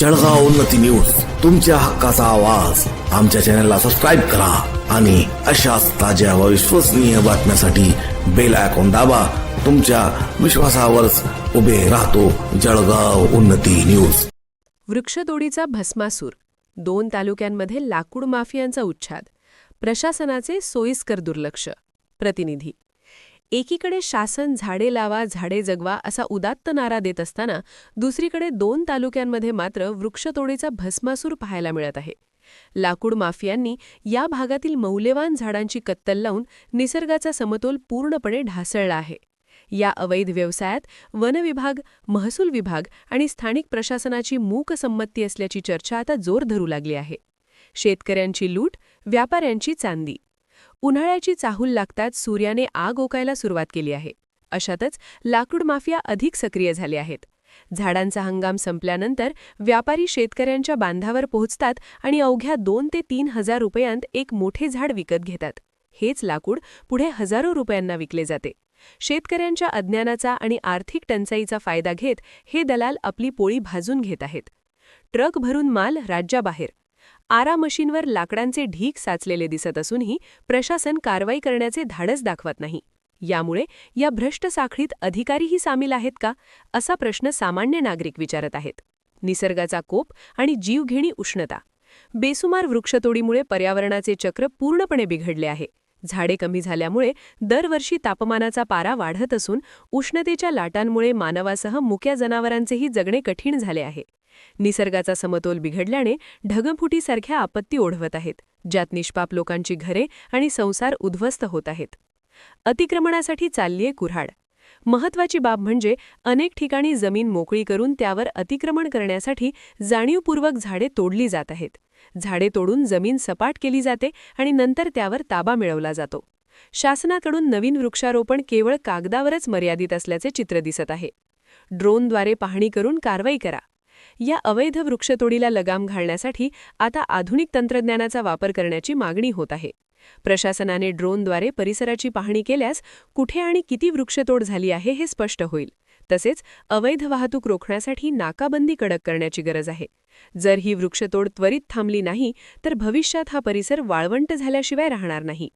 जळगाव उन्नती न्यूज, तुमच्या हक्काचा आवाज. आमच्या चॅनलला सबस्क्राईब करा आणि अशाच ताज्या व विश्वसनीय बातम्यासाठी बेल आयकॉन दाबा. तुमच्या विश्वासावरच उभे राहतो जळगाव उन्नती न्यूज. वृक्षतोडीचा भस्मासूर, 2 तालुक्यांमध्ये लाकूड माफियांचा उच्छाद, प्रशासनाचे सोयीस्कर दुर्लक्ष. प्रतिनिधी. एकीकडे शासन झाडे लावा झाडे जगवा असा उदात्त नारा देत असताना दुसरीकडे 2 तालुक्यांमध्ये मात्र वृक्षतोडीचा भस्मासूर पाहायला मिळत आहे. लाकूड माफियांनी या भागातील मौल्यवान झाडांची कत्तल लावून निसर्गाचा समतोल पूर्णपणे ढासळला आहे. या अवैध व्यवसायात वन विभाग, महसूल विभाग आणि स्थानिक प्रशासनाची मूक संमती असल्याची चर्चा आता जोर धरू लागली आहे. शेतकऱ्यांची लूट, व्यापाऱ्यांची चांदी. उन्हाळ्याची चाहूल लागताच सूर्याने आग ओकायला सुरुवात केली आहे. अशातच लाकूड माफिया अधिक सक्रिय झाले आहेत. झाडांचा हंगाम संपल्यानंतर व्यापारी शेतकऱ्यांच्या बांधावर पोहोचतात आणि अवघ्या 2 ते 3 हजार रुपयांत एक मोठे झाड विकत घेतात. हेच लाकूड पुढे हजारो रुपयांना विकले जाते. शेतकऱ्यांच्या अज्ञानाचा आणि आर्थिक टंचाईचा फायदा घेत हे दलाल आपली पोळी भाजून घेत आहेत. ट्रक भरून माल राज्याबाहेर. आरा मशीनवर लाकडांचे ढीग साचलेले दिसत असूनही प्रशासन कारवाई करण्याचे धाडस दाखवत नाही. यामुळे या भ्रष्ट साखळीत अधिकारीही सामील आहेत का, असा प्रश्न सामान्य नागरिक विचारत आहेत. निसर्गाचा कोप आणि जीवघेणी उष्णता. बेसुमार वृक्षतोडीमुळे पर्यावरणाचे चक्र पूर्णपणे बिघडले आहे. झाडे कमी झाल्यामुळे दरवर्षी तापमानाचा पारा वाढत असून उष्णतेच्या लाटांमुळे मानवासह मुक्या जनावरांचेही जगणे कठीण झाले आहे. निसर्गाचा समतोल बिघडल्याने ढगफुटीसारख्या आपत्ती ओढवत आहेत, ज्यात निष्पाप लोकांची घरे आणि संसार उद्ध्वस्त होत आहेत. अतिक्रमणासाठी चाललीये कुऱ्हाड. महत्वाची बाब म्हणजे अनेक ठिकाणी जमीन मोकळी करून त्यावर अतिक्रमण करण्यासाठी जाणीवपूर्वक झाडे तोडली जात आहेत. झाडे तोडून जमीन सपाट केली जाते आणि नंतर त्यावर ताबा मिळवला जातो. शासनाकडून नवीन वृक्षारोपण केवळ कागदावरच मर्यादित असल्याचे चित्र दिसत आहे. ड्रोनद्वारे पाहणी करून कारवाई करा. या अवैध वृक्षतोडीला लगाम घालण्यासाठी आता आधुनिक तंत्रज्ञानाचा वापर करण्याची मागणी होत आहे. प्रशासनाने ड्रोनद्वारे परिसराची पाहणी केल्यास कुठे आणि किती वृक्षतोड झाली आहे हे स्पष्ट होईल. तसेच अवैध वाहतूक रोखण्यासाठी नाकाबंदी कडक करण्याची गरज आहे. जर ही वृक्षतोड त्वरित थांबली नाही तर भविष्यात हा परिसर वाळवंट झाल्याशिवाय राहणार नाही.